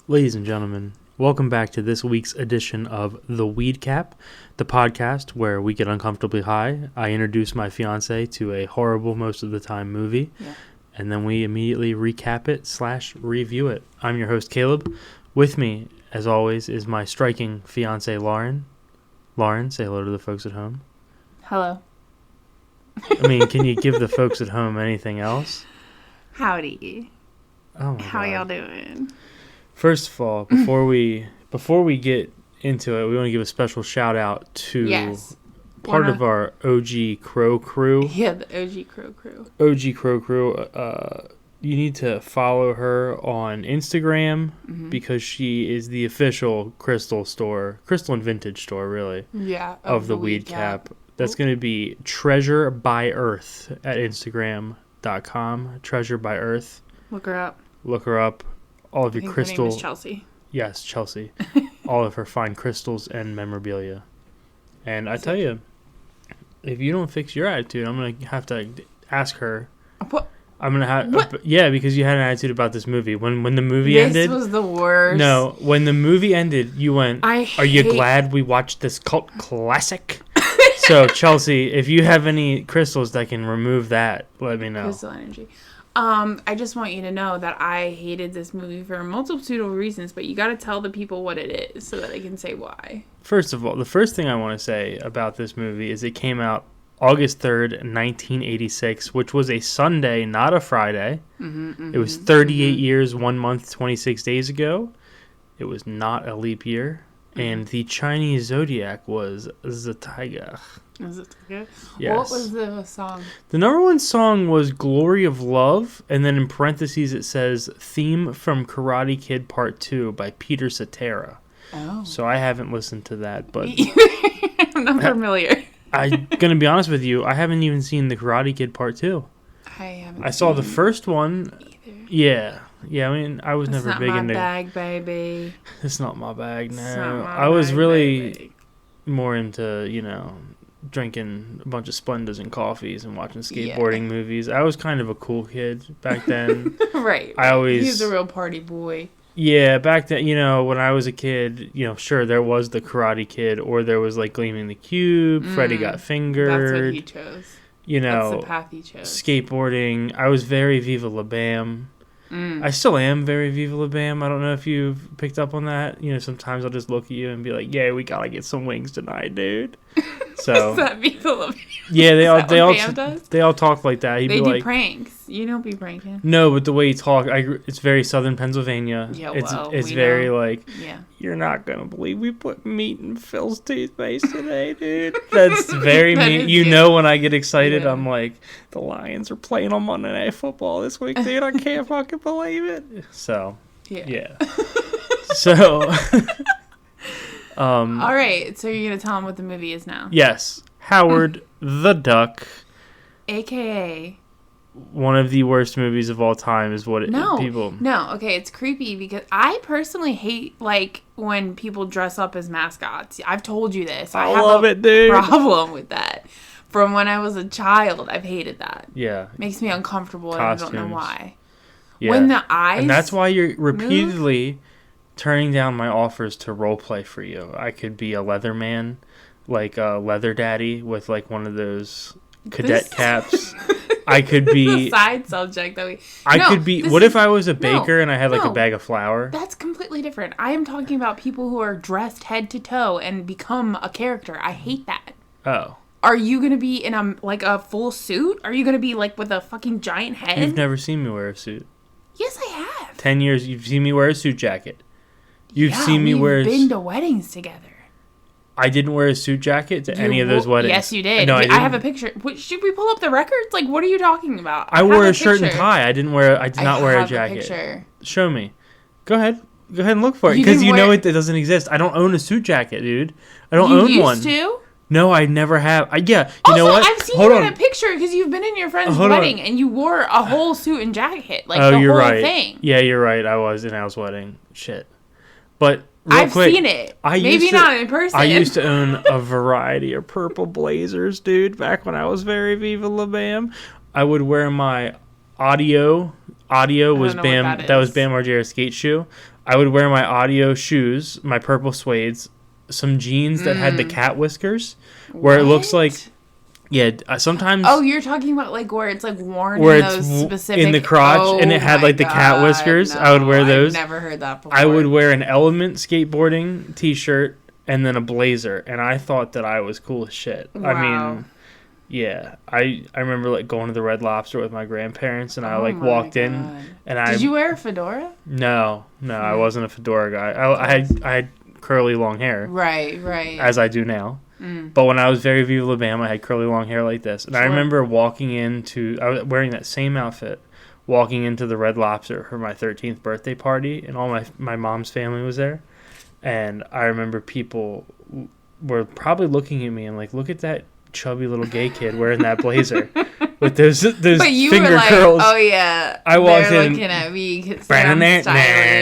Ladies and gentlemen, welcome back to this week's edition of The Weedcap, the podcast where we get uncomfortably high. I introduce my fiance to a horrible, most of the time, movie, and then we immediately recap it / review it. I'm your host, Caleb. With me, as always, is my striking fiance, Lauren. Lauren, say hello to the folks at home. Hello. I mean, can you give the folks at home anything else? Howdy. Oh my How God. y'all doing? First of all, before we get into it, we want to give a special shout out to part of our OG Crow Crew. Yeah, the OG Crow Crew. OG Crow Crew. You need to follow her on Instagram because she is the official crystal and vintage store, really. Yeah, of the Weedcap. That's going to be Treasure by Earth at Instagram.com. Treasure by Earth. Look her up. Look her up. All of your crystal. Her name is Chelsea. Yes, Chelsea. All of her fine crystals and memorabilia. And I tell you, if you don't fix your attitude, I'm going to have to ask her. What? I'm going to have... Yeah, because you had an attitude about this movie. When the movie ended... This was the worst. No, when the movie ended, you went, are you glad we watched this cult classic? So, Chelsea, if you have any crystals that can remove that, let me know. Crystal energy. I just want you to know that I hated this movie for a multitude of reasons, but you got to tell the people what it is so that I can say why. First of all, the first thing I want to say about this movie is it came out August 3rd, 1986, which was a Sunday, not a Friday. It was 38 years, 1 month, 26 days ago. It was not a leap year. And the Chinese zodiac was the tiger. Is it good? Yes. What was the song? The number one song was Glory of Love, and then in parentheses it says Theme from Karate Kid Part 2 by Peter Cetera. Oh. So I haven't listened to that, but... I'm not familiar. I'm going to be honest with you, I haven't even seen the Karate Kid Part 2. I saw the first one. Either. Yeah, I mean, I was never big into... It's not my bag, baby. It's not my bag, no. It's not my I was bag, really baby. more into, drinking a bunch of Splendas and coffees and watching skateboarding movies. I was kind of a cool kid back then. Right. He's a real party boy. Yeah, back then, when I was a kid, sure, there was the Karate Kid, or there was, Gleaming the Cube, Freddy Got Fingered. That's what he chose. That's the path he chose. Skateboarding. I was very Viva La Bam. I still am very Viva La Bam. I don't know if you've picked up on that. Sometimes I'll just look at you and be like, yeah, we gotta get some wings tonight, dude. So is that Viva La Bam? Yeah, they all talk like that. They do pranks. You don't be pranking. No, but the way he talk, it's very Southern Pennsylvania. Yeah, it's very you're not gonna believe we put meat in Phil's toothpaste today, dude. That's very mean. When I get excited, I'm like, the Lions are playing on Monday Night Football this week, dude. I can't fucking believe it. So yeah. So. All right, so you're gonna tell him what the movie is now? Yes, Howard the Duck, aka one of the worst movies of all time, is what people. No, okay, it's creepy because I personally hate when people dress up as mascots. I've told you this. I love it, dude. Problem with that. From when I was a child, I've hated that. Yeah, makes me uncomfortable, Costumes. and I don't know why. Yeah. When the eyes, and that's why you're repeatedly turning down my offers to role play for you. I could be a leather man, like a leather daddy with one of those cadet caps. I could be the side subject that we. Could be. What if I was a baker and I had a bag of flour? That's completely different. I am talking about people who are dressed head to toe and become a character. I hate that. Oh. Are you gonna be in a full suit? Are you gonna be with a fucking giant head? You've never seen me wear a suit. Yes, I have. 10 years, you've seen me wear a suit jacket. You've seen me wear... we've been to weddings together. I didn't wear a suit jacket to any of those weddings. Yes, you did. No, I have a picture. Should we pull up the records? What are you talking about? I wore a shirt and tie. I did not wear a jacket. Picture. Show me. Go ahead and look for it. Because it doesn't exist. I don't own a suit jacket, dude. I don't own one. You used to? No, I never have. You know what? I've seen you in a picture because you've been in your friend's wedding and you wore a whole suit and jacket. The you're whole right. thing. Yeah, you're right. I was in Al's wedding. Shit. But I've seen it. Maybe not in person. I used to own a variety of purple blazers, dude, back when I was very Viva La Bam. I would wear my audio was Bam. That was Bam Margera's skate shoe. I would wear my audio shoes, my purple suedes, some jeans that had the cat whiskers, where it looks like, sometimes. Oh, you're talking about like where it's like worn where in it's those specific in the crotch, and it had like the cat whiskers. No, I would wear those. I've never heard that before. I would wear an Element skateboarding t-shirt and then a blazer, and I thought that I was cool as shit. Wow. I mean, yeah, I remember like going to the Red Lobster with my grandparents, and I like walked in, and Did you wear a fedora? No, I wasn't a fedora guy. I had curly long hair. Right. As I do now. But when I was very Viva La Bam, I had curly long hair like this. And I remember I was wearing that same outfit, walking into the Red Lobster for my 13th birthday party, and all my mom's family was there. And I remember people were probably looking at me and like, look at that chubby little gay kid wearing that blazer with those but you finger were like, curls. Oh yeah, I walked in looking at me because I'm stylish. I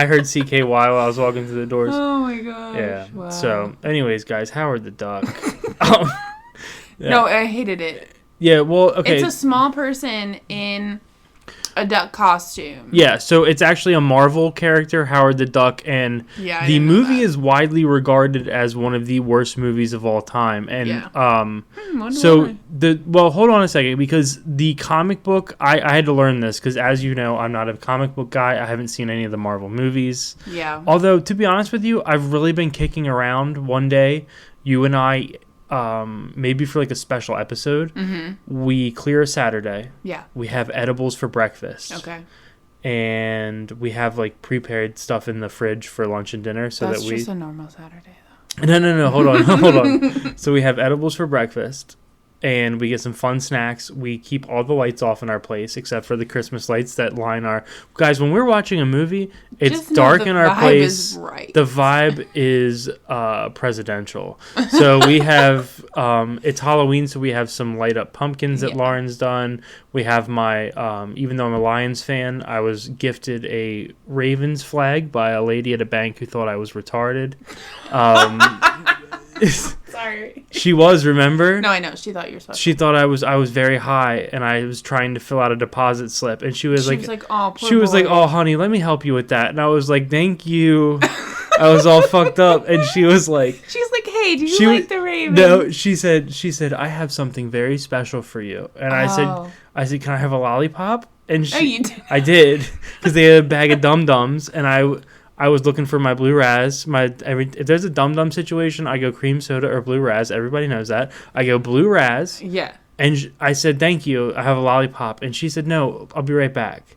heard CKY while I was walking through the doors. Oh my gosh. Yeah. Wow. So, anyways, guys, Howard the Duck. Yeah. No, I hated it. Yeah. Well, okay. It's a small person in a duck costume. Yeah, so it's actually a Marvel character, Howard the Duck, and the movie is widely regarded as one of the worst movies of all time. And hold on a second, because the comic book, I had to learn this because, as you know, I'm not a comic book guy. I haven't seen any of the Marvel movies. Yeah. Although, to be honest with you, I've really been kicking around one day. You and I, maybe for like a special episode, we clear a Saturday. Yeah. We have edibles for breakfast. Okay. And we have like prepared stuff in the fridge for lunch and dinner, so That's that we. just a normal Saturday though. No. Hold on. So we have edibles for breakfast, and we get some fun snacks. We keep all the lights off in our place except for the Christmas lights that line our. Guys, when we're watching a movie, it's Just dark in our place. Right. The vibe is presidential. So we have it's Halloween, so we have some light up pumpkins that Lauren's done. We have my even though I'm a Lions fan, I was gifted a Ravens flag by a lady at a bank who thought I was retarded. Sorry. She was, remember? No, I know. She thought you were supposed to. She thought I was very high, and I was trying to fill out a deposit slip, and she was like, oh, poor she was boy. like, oh, honey, let me help you with that. And I was like, thank you. I was all fucked up, and she was like, hey, do you like the Ravens? No, she said, I have something very special for you. And I said, can I have a lollipop? And you did. I did, because they had a bag of Dum-Dums, and I was looking for my Blue Raz. If there's a Dum Dum situation, I go cream soda or Blue Raz. Everybody knows that. I go Blue Raz. Yeah. And I said, thank you. I have a lollipop. And she said, no, I'll be right back.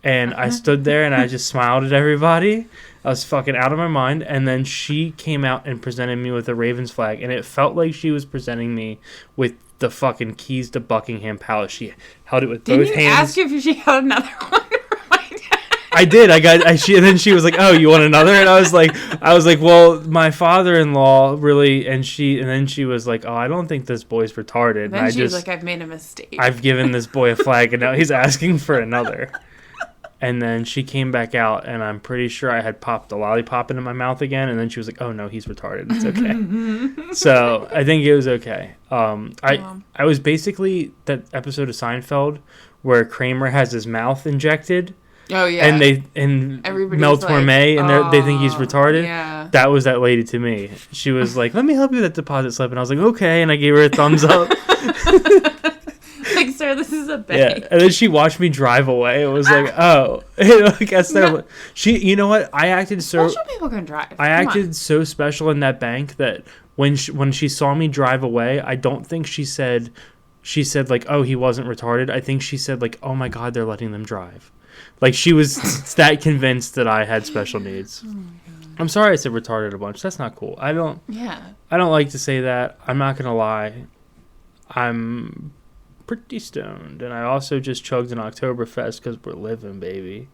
And I stood there and I just smiled at everybody. I was fucking out of my mind. And then she came out and presented me with a Ravens flag. And it felt like she was presenting me with the fucking keys to Buckingham Palace. She held it with both hands. Didn't you ask if she held another one? I did. And then she was like, "Oh, you want another?" And I was like, "Well, my father-in-law really." And then she was like, "Oh, I don't think this boy's retarded." Then she was like, "I've made a mistake. I've given this boy a flag, and now he's asking for another." And then she came back out, and I'm pretty sure I had popped a lollipop into my mouth again. And then she was like, "Oh no, he's retarded. It's okay." So I think it was okay. I was basically that episode of Seinfeld where Kramer has his mouth injected. Oh yeah, and Mel Torme, and they think he's retarded. Yeah, that was that lady to me. She was like, "Let me help you with that deposit slip," and I was like, "Okay," and I gave her a thumbs up. Like, sir, this is a bank. Yeah, and then she watched me drive away. It was like, oh, I guess that. She, you know what? I acted so. Special people can drive. I acted so special in that bank that when she saw me drive away, I don't think she said like, "Oh, he wasn't retarded." I think she said like, "Oh my God, they're letting them drive." Like, she was that convinced that I had special needs. Oh I'm sorry I said retarded a bunch. That's not cool. I don't like to say that. I'm not going to lie. I'm pretty stoned. And I also just chugged an Oktoberfest because we're living, baby.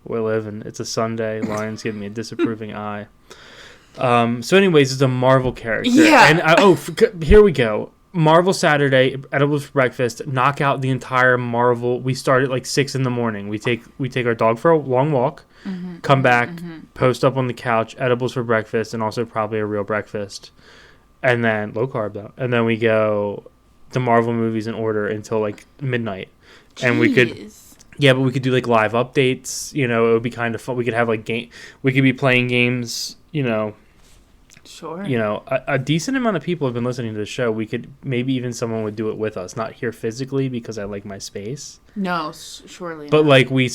We're living. It's a Sunday. Lauren's giving me a disapproving eye. So anyways, it's a Marvel character. Yeah. And here we go. Marvel Saturday, edibles for breakfast, knock out the entire Marvel. We start at like 6 a.m. We take our dog for a long walk, come back, post up on the couch, edibles for breakfast, and also probably a real breakfast. And then, low carb though. And then we go the Marvel movies in order until like midnight. Jeez. And we could Yeah, but we could do like live updates. You know, it would be kind of fun. We could have like we could be playing games. You know, Sure. you know, a decent amount of people have been listening to the show. We could maybe even someone would do it with us, not here physically because I like my space. No, surely. But not. like we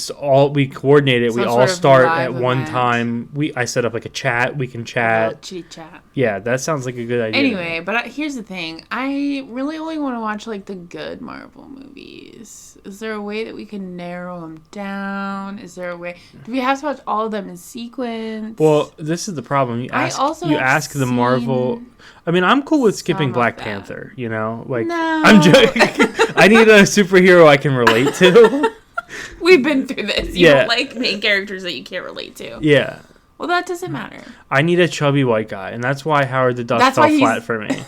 coordinate it. Some we all sort of start live at one event. time. I set up like a chat. We can chat. Chitty chat. Yeah, that sounds like a good idea. Anyway, but here's the thing. I really only want to watch like the good Marvel movies. Is there a way that we can narrow them down? Is there a way? Do we have to watch all of them in sequence? Well, this is the problem. You ask the Marvel. I mean, I'm cool with skipping Black Panther. You know, like no. I'm joking. I need a superhero I can relate to. We've been through this. You don't like main characters that you can't relate to. Yeah. Well, that doesn't matter. I need a chubby white guy, and that's why Howard the Duck fell flat for me.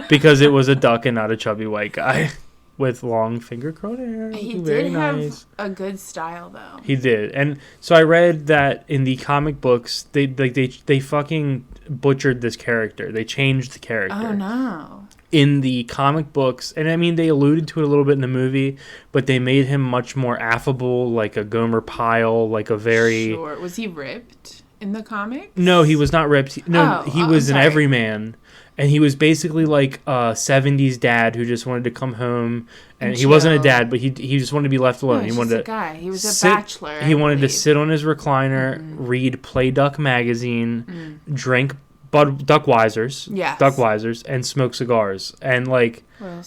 Because it was a duck and not a chubby white guy with long finger curled hair. He did have a good style, though. He did. And so I read that in the comic books, they fucking butchered this character. They changed the character. Oh, no. In the comic books, and I mean, they alluded to it a little bit in the movie, but they made him much more affable, like a Gomer Pyle, like a very... Sure. Was he ripped in the comics? No, he was not ripped. He was an everyman. And he was basically like a 70s dad who just wanted to come home. And he wasn't a dad, but he just wanted to be left alone. No, he wanted a guy. He was a bachelor. He wanted to sit on his recliner, read Play Duck magazine, drink Duckweisers, and smoke cigars. And like,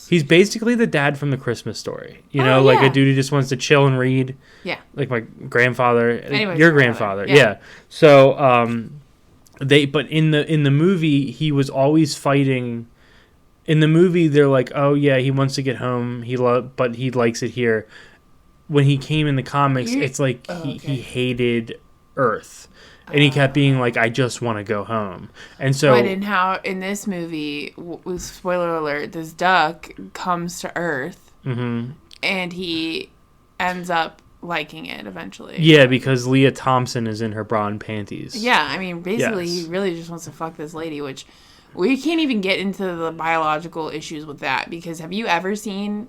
he's basically the dad from The Christmas Story. You know, like a dude who just wants to chill and read. Yeah. Like my grandfather, Anyways, your grandfather. Yeah. So, but in the movie, he was always fighting. In the movie, they're like, oh yeah, he wants to get home. But he likes it here. When he came in the comics, it's like he hated Earth. And he kept being like, I just want to go home. And so... But in this movie, spoiler alert, this duck comes to Earth. Mm-hmm. And he ends up liking it eventually. Yeah, because Leah Thompson is in her bra and panties. Yeah, I mean, basically, he really just wants to fuck this lady, which we can't even get into the biological issues with that. Because have you ever seen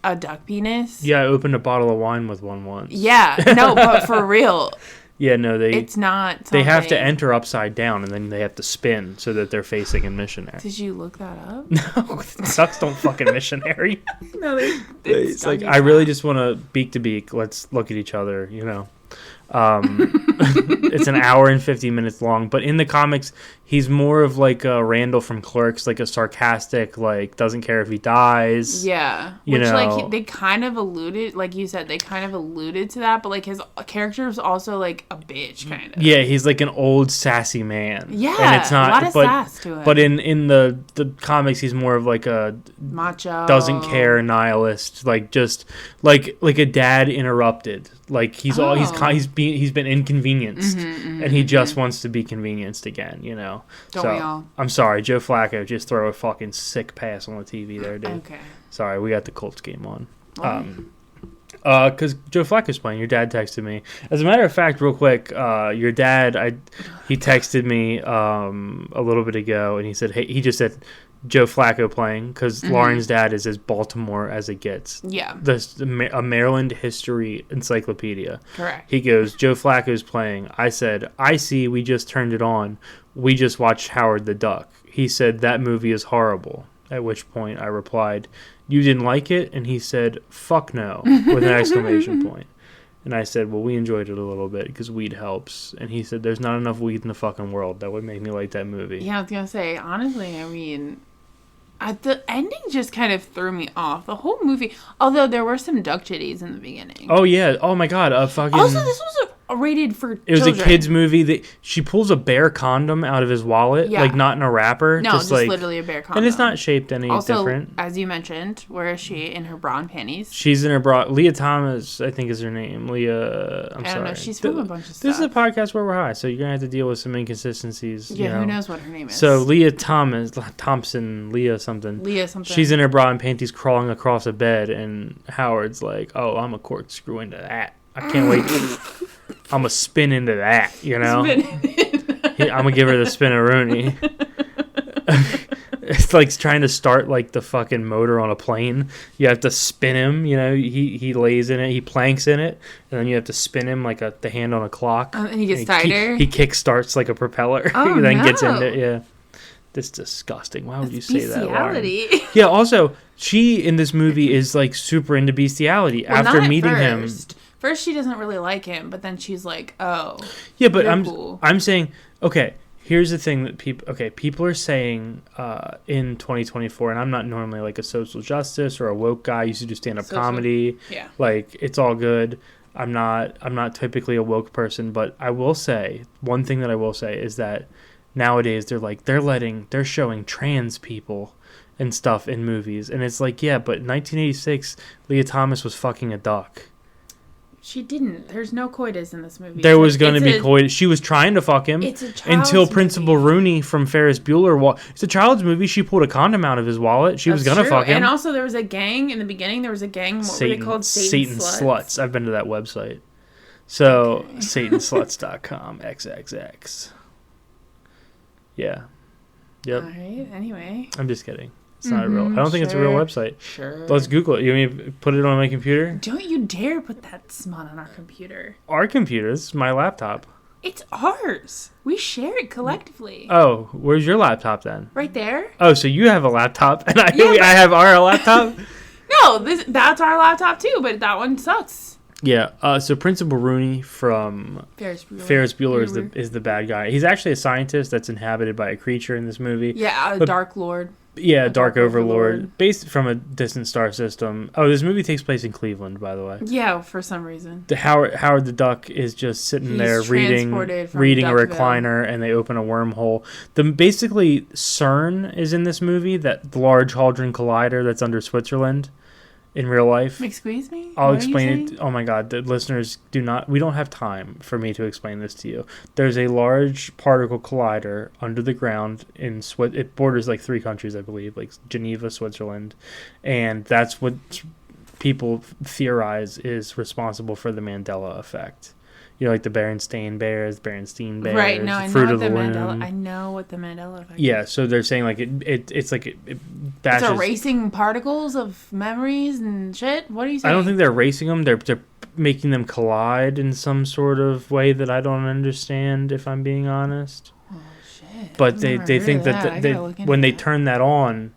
a duck penis? Yeah, I opened a bottle of wine with one once. Yeah, no, but for real... Yeah, no, it's not something. They have to enter upside down, and then they have to spin so that they're facing a missionary. Did you look that up? No, ducks don't fucking missionary. No, it's like, I really just want to beak to beak. Let's look at each other, you know. It's an hour and 50 minutes long, but in the comics, he's more of like a Randall from Clerks, like a sarcastic, like doesn't care if he dies. Yeah, you know, like they kind of alluded, like you said, they kind of alluded to that, but like his character is also like a bitch, kind of. Yeah, he's like an old sassy man. Yeah, and it's not, a lot of sass to him. But in the comics, he's more of like a macho, doesn't care nihilist, like just like a dad interrupted. Like he's been inconvenienced, and he just wants to be convenienced again, you know. Don't we all? I'm sorry, Joe Flacco just throw a fucking sick pass on the TV there, dude. Okay. Sorry, we got the Colts game on. Because Joe Flacco's playing. Your dad texted me. As a matter of fact, real quick, your dad, he texted me a little bit ago, and he said, hey, he just said Joe Flacco playing because Lauren's dad is as Baltimore as it gets. Yeah. A Maryland history encyclopedia. Correct. He goes, Joe Flacco's playing. I said, I see, we just turned it on. We just watched Howard the Duck. He said, that movie is horrible. At which point I replied, you didn't like it? And he said, fuck no, with an exclamation point. And I said, well, we enjoyed it a little bit because weed helps. And he said, there's not enough weed in the fucking world that would make me like that movie. Yeah, I was going to say, honestly, I mean, the ending just kind of threw me off. The whole movie, although there were some duck chitties in the beginning. Oh, yeah. Oh, my God. Also, this was rated for It was children. a kid's movie. She pulls a bear condom out of his wallet, like not in a wrapper. No, just like, literally a bear condom. And it's not shaped any different. As you mentioned, where is she in her bra and panties? She's in her bra. Leah Thomas, I think is her name. Leah, I don't know. She's from a bunch of stuff. This is a podcast where we're high, so you're going to have to deal with some inconsistencies. Yeah, who knows what her name is. So Leah Thompson, Leah something. She's in her bra and panties crawling across a bed, and Howard's like, oh, I'm a corkscrew into that. I can't wait. I'm going to spin into that, you know? I'm going to give her the spin-a-rooney. It's like trying to start like the fucking motor on a plane. You have to spin him. You know, he lays in it, he planks in it, and then you have to spin him like the hand on a clock. And he gets tighter. He kick starts like a propeller. Oh, He then no. gets into it. Yeah, that's disgusting. Why would you say that? Bestiality. Yeah. Also, she in this movie is like super into bestiality after meeting him. First, she doesn't really like him, but then she's like, "Oh, yeah." But cool. I'm saying, okay. Here's the thing that people are saying in 2024, and I'm not normally like a social justice or a woke guy. I used to do stand-up comedy. Yeah. Like, it's all good. I'm not typically a woke person, but I will say, one thing that I will say is that nowadays they're showing trans people and stuff in movies. And it's like, yeah, but in 1986, Leah Thomas was fucking a duck. She didn't. There's no coitus in this movie. There was going to be coitus. She was trying to fuck him until Principal Rooney from Ferris Bueller. It's a child's movie. She pulled a condom out of his wallet. She was going to fuck him. And also there was a gang in the beginning. There was a gang. What were they called? Satan Sluts. I've been to that website. So, SatanSluts.com. XXX. Yeah. Yep. All right. Anyway. I'm just kidding. It's not a real. I don't think it's a real website. Sure. Let's Google it. You want me to put it on my computer? Don't you dare put that smut on our computer. Our computer. This is my laptop. It's ours. We share it collectively. Oh, where's your laptop then? Right there. Oh, so you have a laptop and I have our laptop? No, that's our laptop too, but that one sucks. Yeah. So Principal Rooney from Ferris Bueller is the bad guy. He's actually a scientist that's inhabited by a creature in this movie. Yeah, Dark Lord. Yeah, Dark Overlord, based from a distant star system. Oh, this movie takes place in Cleveland, by the way. Yeah, for some reason. Howard the Duck is just sitting there reading a recliner, and they open a wormhole. Basically, CERN is in this movie, that Large Hadron Collider that's under Switzerland in real life. Excuse me? I'll explain it. Oh my God, the listeners we don't have time for me to explain this to you. There's a large particle collider under the ground in it borders like 3 countries, I believe, like Geneva, Switzerland, and that's what people theorize is responsible for the Mandela effect. You know, like the Berenstain Bears, right? No, I know what the Mandela. I know what the Mandela effect. Yeah, so they're saying like it's like it bashes. It's erasing particles of memories and shit. What are you saying? I don't think they're erasing them. They're making them collide in some sort of way that I don't understand, if I'm being honest. Oh shit! But they think that when they turn that on.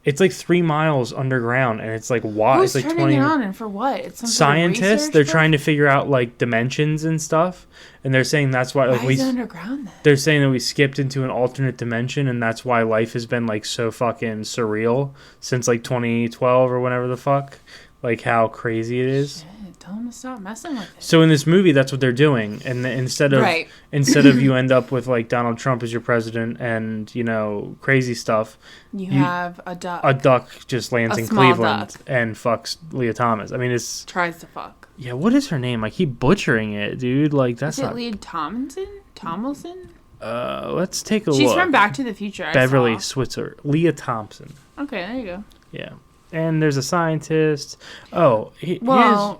It's like 3 miles underground, and it's like why? Who's it's like turning it on, and for what? It's some scientists. Sort of they're trying to figure out like dimensions and stuff, and they're saying that's why. Like, why is it underground then? They're saying that we skipped into an alternate dimension, and that's why life has been like so fucking surreal since like 2012 or whenever the fuck. Like how crazy it is. Shit, tell them to stop messing with it. So in this movie, that's what they're doing, and instead of you end up with like Donald Trump as your president and crazy stuff, you have a duck. A duck just lands in Cleveland and fucks Leah Thomas. I mean, tries to fuck. Yeah, what is her name? I keep butchering it, dude. Like that's not. Is it Leah Tomlinson? Let's take a look. She's from Back to the Future. Beverly Switzer. Leah Thompson. Okay, there you go. Yeah. And there's a scientist. Oh,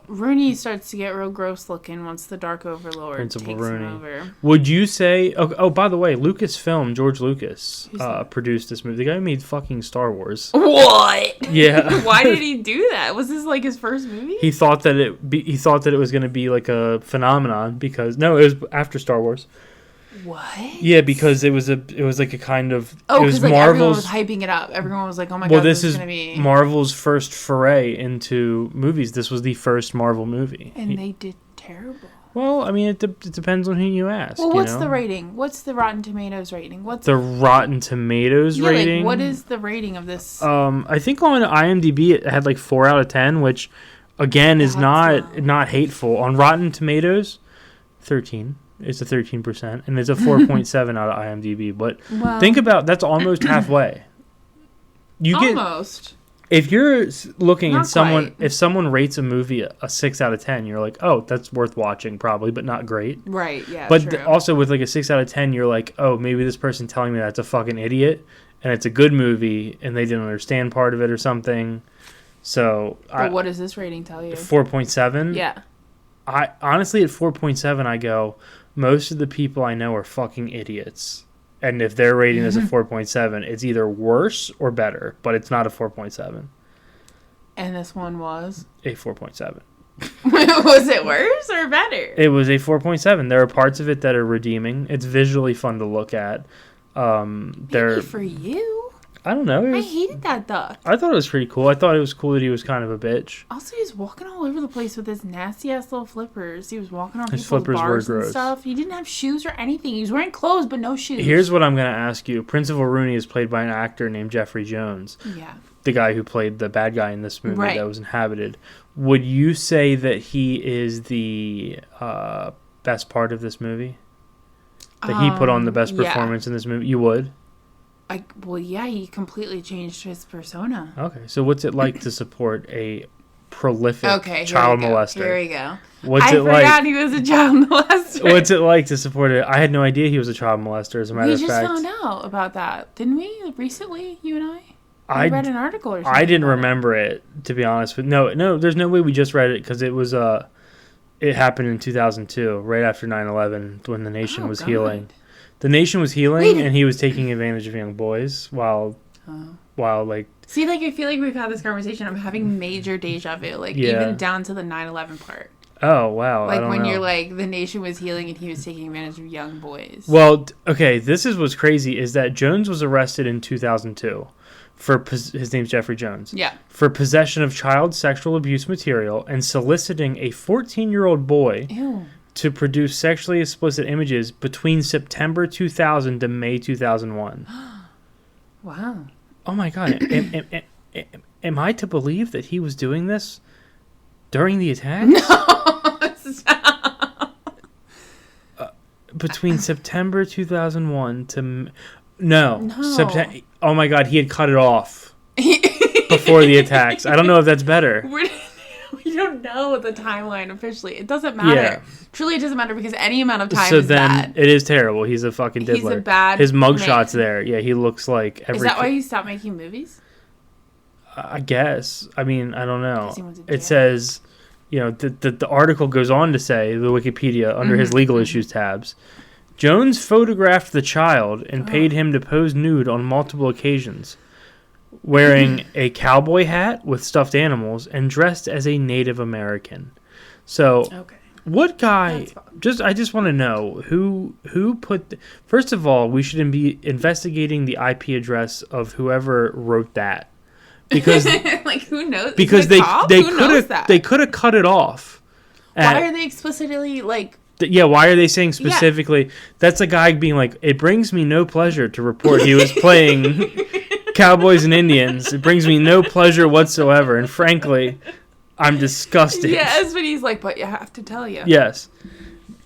Rooney starts to get real gross looking once the Dark Overlord Principal takes Rooney. him over. Would you say? Oh, by the way, George Lucas produced this movie. The guy who made fucking Star Wars. What? Yeah. Why did he do that? Was this like his first movie? He thought that it was going to be like a phenomenon because it was after Star Wars. What? Yeah, because it was like a kind of it was like everyone was hyping it up. Everyone was like, "Oh my god, this is gonna be Marvel's first foray into movies. This was the first Marvel movie, and they did terrible." Well, I mean, it depends on who you ask. Well, what's the rating? What's the Rotten Tomatoes rating? The Rotten Tomatoes rating? Like, what is the rating of this? I think on IMDb it had like 4 out of 10, which again is not hateful. On Rotten Tomatoes, 13. It's a 13%, and it's a 4.7 out of IMDb. But think about that's almost halfway. Almost. If you're looking at if someone rates a movie a 6 out of 10, you're like, oh, that's worth watching, probably, but not great. Right. Yeah. But also with like a 6 out of 10, you're like, oh, maybe this person telling me that's a fucking idiot, and it's a good movie, and they didn't understand part of it or something. So. But what does this rating tell you? 4.7. Yeah. I honestly at 4.7, I go. Most of the people I know are fucking idiots. And if they're rating this a 4.7, it's either worse or better, but it's not a 4.7. And this one was? A 4.7. Was it worse or better? It was a 4.7. There are parts of it that are redeeming. It's visually fun to look at. Maybe for you. I don't know. I hated that duck. I thought it was pretty cool. I thought it was cool that he was kind of a bitch. Also, he was walking all over the place with his nasty ass little flippers. He was walking on His people's flippers bars were and gross. stuff. He didn't have shoes or anything. He was wearing clothes but no shoes. Here's what I'm going to ask you. Principal Rooney is played by an actor named Jeffrey Jones. Yeah. The guy who played the bad guy in this movie Right. that was inhabited. Would you say that he is the best part of this movie? That he put on the best performance in this movie? You would? Well, yeah, he completely changed his persona. Okay, so what's it like to support a prolific Here child molester? we go. What's I it like? forgot he was a child molester. What's it like to support it? I had no idea he was a child molester, as a matter of fact. We just found out about that, didn't we? Recently, you and I? I read an article or something. I didn't remember it, to be honest with you. No, there's no way we just read it, because it was it happened in 2002, right after 9/11, when the nation was healing. The nation was healing, and he was taking advantage of young boys while like... See, like, I feel like we've had this conversation. I'm having major deja vu, like, even down to the 9/11 part. Oh, wow. Like, I don't when know. you're like, the nation was healing and he was taking advantage of young boys. Well, okay, this is what's crazy, is that Jones was arrested in 2002 for... His name's Jeffrey Jones. Yeah. For possession of child sexual abuse material and soliciting a 14-year-old boy... Ew. To produce sexually explicit images between September 2000 to May 2001. Wow. Oh my God. Am I to believe that he was doing this during the attacks? No, stop. Between September 2001 to... No. Oh my God, he had cut it off before the attacks. I don't know if that's better. We don't know the timeline officially. It doesn't matter. Yeah. Truly, it doesn't matter because any amount of time so is then bad. It is terrible. He's a fucking diddler. He's a bad His mugshot's man. there. Yeah, he looks like every... Is that why he stopped making movies? I guess. I mean, I don't know. He went to jail. It says, the article goes on to say, the Wikipedia, under his legal issues tabs, Jones photographed the child and paid him to pose nude on multiple occasions, wearing a cowboy hat with stuffed animals and dressed as a Native American. So, what guy? I just want to know who put. First of all, we should be investigating the IP address of whoever wrote that, because like who knows? Because they could have cut it off. Why are they explicitly like? Why are they saying specifically? Yeah. That's a guy being like, it brings me no pleasure to report he was playing Cowboys and Indians. It brings me no pleasure whatsoever, and frankly, I'm disgusted. Yes, but he's like, but you have to tell you. Yes.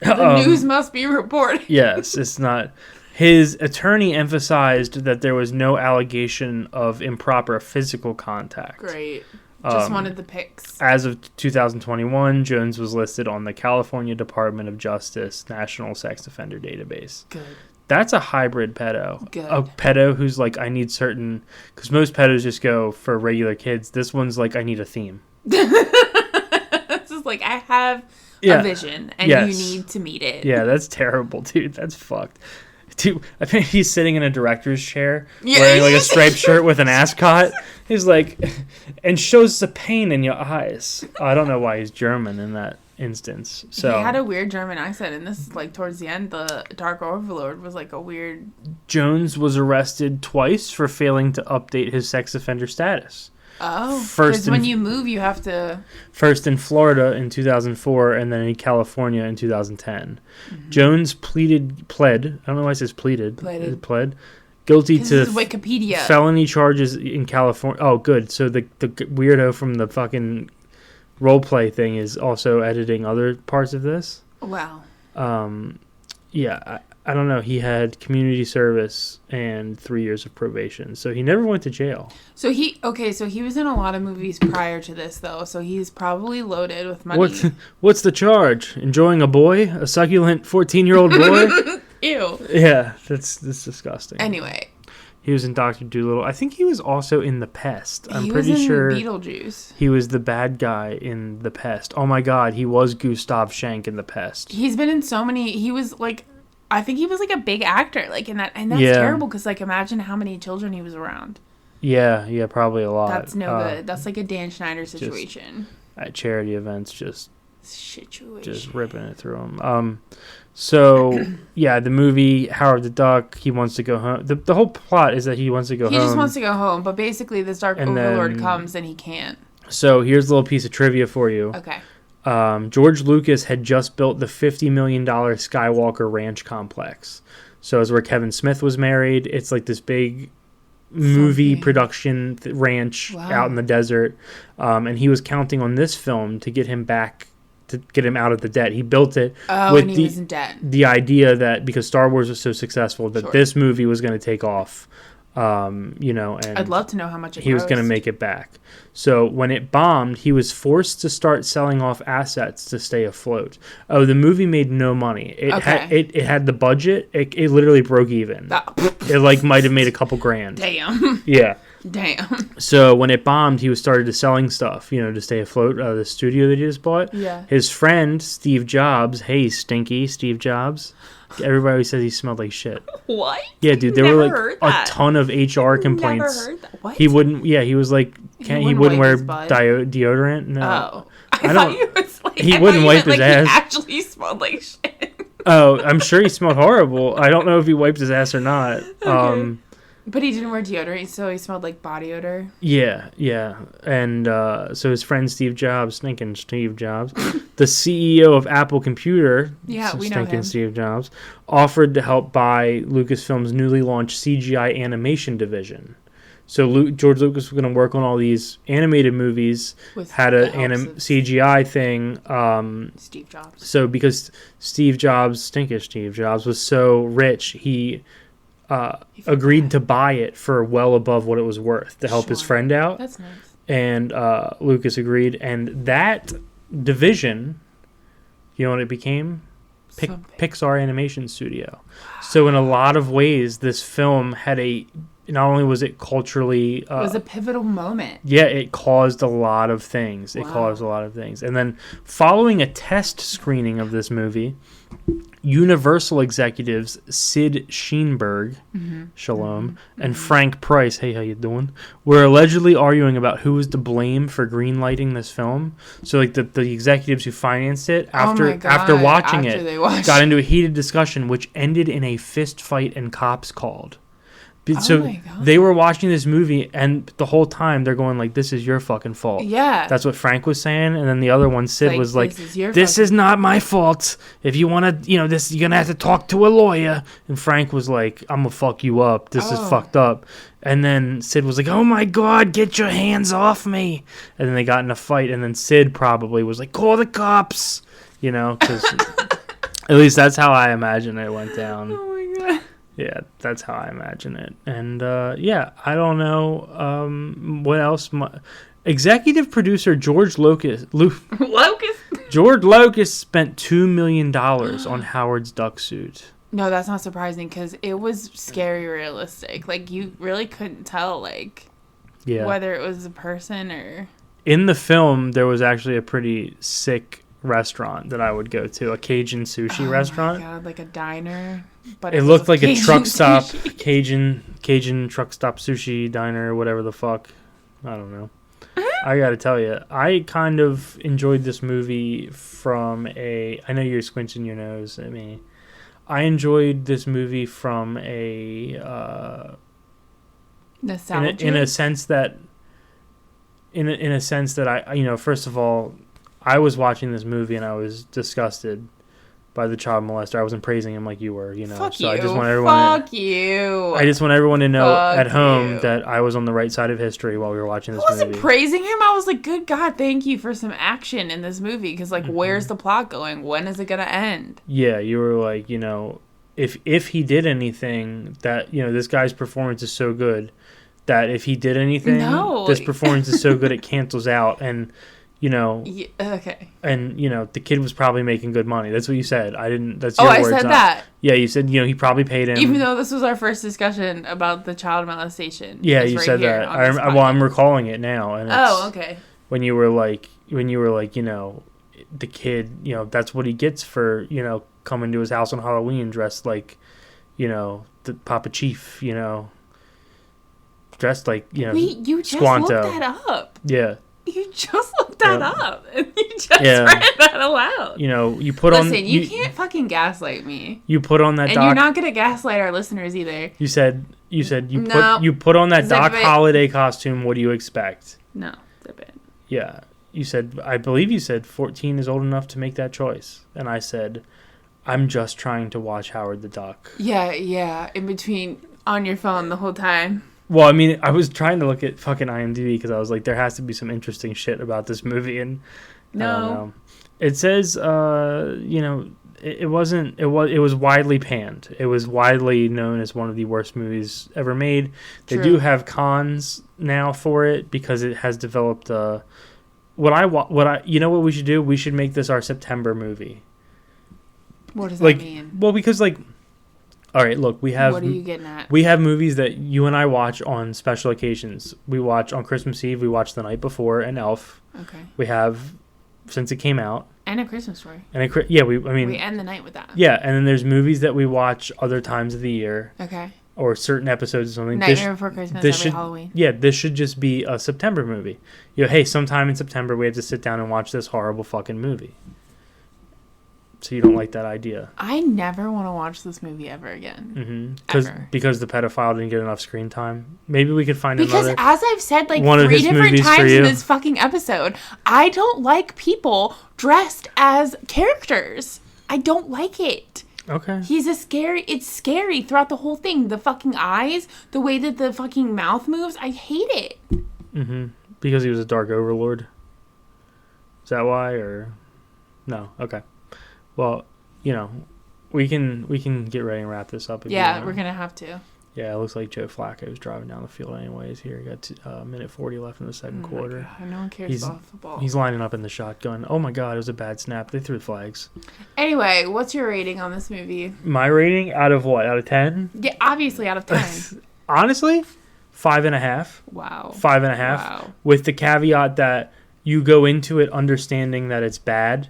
The news must be reported. Yes, it's not. His attorney emphasized that there was no allegation of improper physical contact. Great. Just wanted the pics. As of 2021, Jones was listed on the California Department of Justice National Sex Offender Database. Good. That's a hybrid pedo. Good. A pedo who's like, I need certain... Because most pedos just go for regular kids. This one's like, I need a theme. It's just like, I have a vision, and you need to meet it. Yeah, that's terrible, dude. That's fucked. Dude, I think he's sitting in a director's chair, wearing like a striped shirt with an ascot. He's like, and shows the pain in your eyes. I don't know why he's German in that instance. So he had a weird German accent, and this like towards the end, the Dark Overlord was like a weird. Jones was arrested twice for failing to update his sex offender status. Oh, because when you move, you have to... First in Florida in 2004, and then in California in 2010. Mm-hmm. Jones pled, I don't know why it says pleaded. Pled. Guilty to Wikipedia. Felony charges in California. Oh, good. So the weirdo from the fucking roleplay thing is also editing other parts of this? Wow. Yeah, I don't know. He had community service and 3 years of probation. So he never went to jail. So he was in a lot of movies prior to this, though. So he's probably loaded with money. What's the charge? Enjoying a boy? A succulent 14-year-old boy? Ew. Yeah, that's disgusting. Anyway. He was in Dr. Dolittle. I think he was also in The Pest. I'm pretty pretty sure Beetlejuice. He was the bad guy in The Pest. Oh my God, he was Gustav Schenck in The Pest. He's been in so many. He was like I think he was like a big actor, like in that, and that's terrible because like imagine how many children he was around. Yeah, probably a lot. That's no good. That's like a Dan Schneider situation. At charity events, just ripping it through them. So yeah, the movie Howard the Duck. He wants to go home. The whole plot is that he wants to go home. He just wants to go home, but basically this dark overlord comes and he can't. So here's a little piece of trivia for you. Okay. George Lucas had just built the $50 million Skywalker Ranch complex. So it's where Kevin Smith was married. It's like this big movie production ranch out in the desert. And he was counting on this film to get him back, to get him out of the debt. He built it with he was in debt. The idea that because Star Wars was so successful that this movie was going to take off. And I'd love to know how much he was going to make it back. So when it bombed, he was forced to start selling off assets to stay afloat. Oh, the movie made no money. It had the budget. It literally broke even. It like might have made a couple grand. Damn. Yeah. Damn. So when it bombed, he started to selling stuff, to stay afloat. The studio that he just bought. Yeah. His friend Steve Jobs. Hey, stinky Steve Jobs. Everybody always says he smelled like shit. What? Yeah, dude. There were like a ton of HR complaints. Never heard that. What? He wouldn't. Yeah, he was like, he wouldn't wear deodorant. No. Oh, I thought you was like he wouldn't wipe his ass. He actually smelled like shit. Oh, I'm sure he smelled horrible. I don't know if he wiped his ass or not. Okay. But he didn't wear deodorant, so he smelled like body odor. Yeah. And so his friend Steve Jobs, stinking Steve Jobs, the CEO of Apple Computer, we know him. Steve Jobs, offered to help buy Lucasfilm's newly launched CGI animation division. So George Lucas was going to work on all these animated movies, had a CGI thing. Steve Jobs. So because stinkish Steve Jobs, was so rich, he agreed to buy it for well above what it was worth to help his friend out. That's nice. And Lucas agreed. And that division, you know what it became? Pixar Animation Studio. Wow. So in a lot of ways, this film had not only was it culturally... it was a pivotal moment. Yeah, it caused a lot of things. Wow. And then following a test screening of this movie... Universal executives Sid Sheinberg, Shalom, and Frank Price, hey, how you doing? Were allegedly arguing about who was to blame for greenlighting this film. So, like the executives who financed it after watching it got into a heated discussion, which ended in a fist fight and cops called. So they were watching this movie, and the whole time they're going like, "This is your fucking fault." Yeah, that's what Frank was saying, and then the other one, Sid, was like, "This is not my fault. If you want to, this you're gonna have to talk to a lawyer." And Frank was like, "I'm gonna fuck you up. This is fucked up." And then Sid was like, "Oh my God, get your hands off me!" And then they got in a fight, and then Sid probably was like, "Call the cops," because at least that's how I imagine it went down. Oh my God. Yeah, that's how I imagine it. And, I don't know what else. Executive producer George Lucas George Lucas spent $2 million on Howard's duck suit. No, that's not surprising because it was scary realistic. Like, you really couldn't tell, whether it was a person or... In the film, there was actually a pretty sick restaurant that I would go to, a Cajun sushi restaurant. Oh my God, like a diner. But it looked like a truck stop, Cajun truck stop sushi diner, whatever the fuck. I don't know. I gotta tell you, I kind of enjoyed this movie from I know you're squinching your nose at me. I enjoyed this movie from nostalgia? in a sense that I first of all, I was watching this movie and I was disgusted by the child molester. I wasn't praising him like you were, Fuck so you. I just want everyone I just want everyone to know at home that I was on the right side of history while we were watching this movie. I wasn't praising him. I was like, good God, thank you for some action in this movie. Because, where's the plot going? When is it going to end? Yeah, you were like, if he did anything, that, this guy's performance is so good that if he did anything, this performance is so good it cancels out. And... Yeah, okay. And, the kid was probably making good money. That's what you said. That's your words. I said that. Yeah, you said, he probably paid him. Even though this was our first discsion about the child molestation. Yeah, you said that. I'm recalling it now. And okay. When you were like, the kid, that's what he gets for, come into his house on Halloween dressed like, the Papa Chief, dressed like, Wait, you just Squanto. looked that up. Yeah. You just looked that up, and you just Yeah. read that aloud. You put on... Listen, you can't fucking gaslight me. You put on that and Doc... you're not going to gaslight our listeners either. You said you put on that Doc Holliday costume, what do you expect? No, zip it. Yeah. I believe you said 14 is old enough to make that choice. And I said, I'm just trying to watch Howard the Duck. Yeah, in between, on your phone the whole time. Well, I mean, I was trying to look at fucking IMDb because I was like, there has to be some interesting shit about this movie, and no, I don't know. It says, it was widely panned. It was widely known as one of the worst movies ever made. They do have cons now for it because it has developed you know what we should do? We should make this our September movie. What does that mean? Well, because all right, look, we have... What are you getting at? We have movies that you and I watch on special occasions. We watch on Christmas Eve. We watch The Night Before and Elf. Okay. We have, since it came out. And A Christmas Story. We end the night with that. Yeah, and then there's movies that we watch other times of the year. Okay. Or certain episodes or something. Nightmare Before Christmas, Halloween. Yeah, this should just be a September movie. Hey, sometime in September we have to sit down and watch this horrible fucking movie. So you don't like that idea? I never want to watch this movie ever again. Mm-hmm. Because the pedophile didn't get enough screen time. Maybe we could find because another... Because as I've said like one 3 different times in this fucking episode, I don't like people dressed as characters. I don't like it. Okay. It's scary throughout the whole thing. The fucking eyes, the way that the fucking mouth moves, I hate it. Mm-hmm. Because he was a dark overlord? Is that why, or... No, okay. Well, we can get ready and wrap this up. Yeah, we're going to have to. Yeah, it looks like Joe Flacco's driving down the field anyways. Here, he got a minute 40 left in the second quarter. God, no one cares about football. He's lining up in the shotgun. Oh my God, it was a bad snap. They threw flags. Anyway, what's your rating on this movie? My rating out of what? Out of 10? Yeah, obviously out of 10. Honestly, 5.5. Wow. 5.5. Wow. With the caveat that you go into it understanding that it's bad,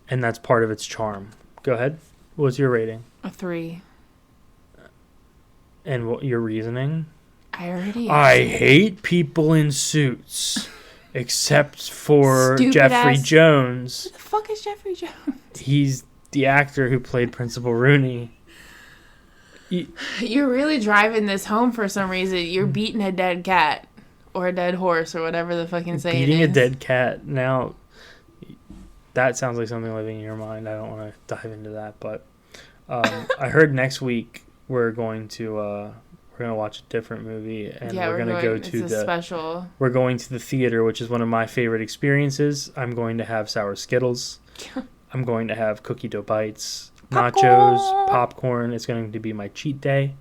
and that's part of its charm. Go ahead. What's your rating? A 3. And what your reasoning? I hate people in suits, except for Jeffrey Jones. Who the fuck is Jeffrey Jones? He's the actor who played Principal Rooney. You're really driving this home for some reason. You're beating a dead cat or a dead horse or whatever the fucking saying is. Beating a dead cat. Now, that sounds like something living in your mind. I don't want to dive into that, but I heard next week we're going to watch a different movie, and we're going to go to the special. We're going to the theater, which is one of my favorite experiences. I'm going to have sour Skittles. I'm going to have cookie dough bites, nachos, popcorn. It's going to be my cheat day.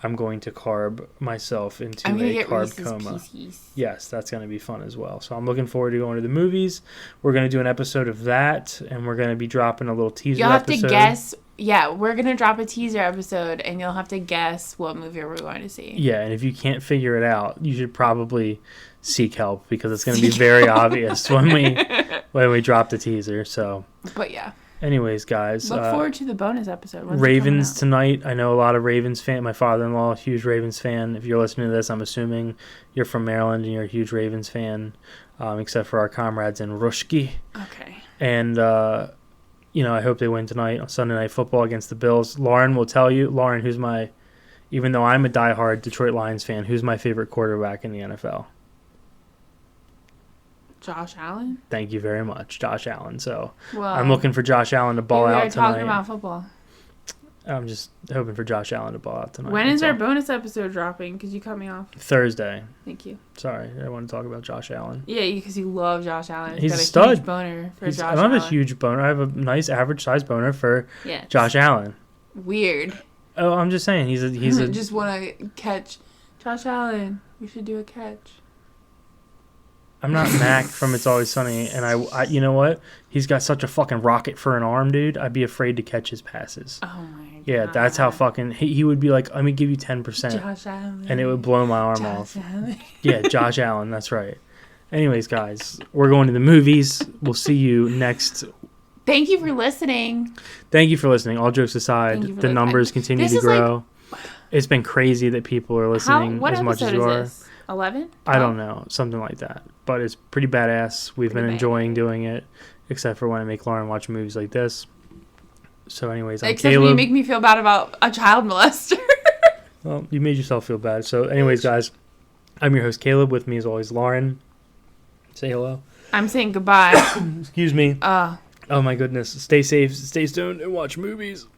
I'm going to carb myself into a carb coma. Pieces. Yes, that's going to be fun as well. So I'm looking forward to going to the movies. We're going to do an episode of that, and we're going to be dropping a little teaser episode. You'll have to guess. Yeah, we're going to drop a teaser episode, and you'll have to guess what movie we're going to see. Yeah, and if you can't figure it out, you should probably seek help, because it's going to be very obvious when we drop the teaser. So, but yeah. Anyways, guys. Look forward to the bonus episode. When's Ravens tonight. I know a lot of Ravens fan. My father-in-law, huge Ravens fan. If you're listening to this, I'm assuming you're from Maryland and you're a huge Ravens fan, except for our comrades in Rushki. Okay. And, I hope they win tonight on Sunday Night Football against the Bills. Lauren will tell you. Lauren, even though I'm a diehard Detroit Lions fan, who's my favorite quarterback in the NFL? Josh Allen? Thank you very much, Josh Allen. So I'm looking for Josh Allen to ball out tonight. We are talking about football. I'm just hoping for Josh Allen to ball out tonight. When is our bonus episode dropping? Because you cut me off. Thursday. Thank you. Sorry, I want to talk about Josh Allen. Yeah, because you love Josh Allen. He's got a stud. Huge boner for Josh Allen. I don't have a huge boner. I have a nice average size boner for Josh Allen. Weird. Oh, I'm just saying he's a just want to catch Josh Allen. We should do a catch. I'm not Mac from It's Always Sunny, and I you know what? He's got such a fucking rocket for an arm, dude. I'd be afraid to catch his passes. Oh my god. Yeah, that's how fucking he would be like, let me give you 10%. Josh Allen. And it would blow my arm off. Yeah, Josh Allen, that's right. Anyways, guys, we're going to the movies. We'll see you next Thank you for listening. Thank you for listening. All jokes aside, the numbers continue to grow. It's been crazy that people are listening as much as you are. This? 11? I don't know. Something like that. But it's pretty badass. We've been enjoying doing it, except for when I make Lauren watch movies like this. So anyways, I'm Except Caleb. when you make me feel bad about a child molester. Well, you made yourself feel bad. So anyways, guys, I'm your host, Caleb. With me, as always, Lauren. Say hello. I'm saying goodbye. Excuse me. Oh, my goodness. Stay safe, stay stoned, and watch movies.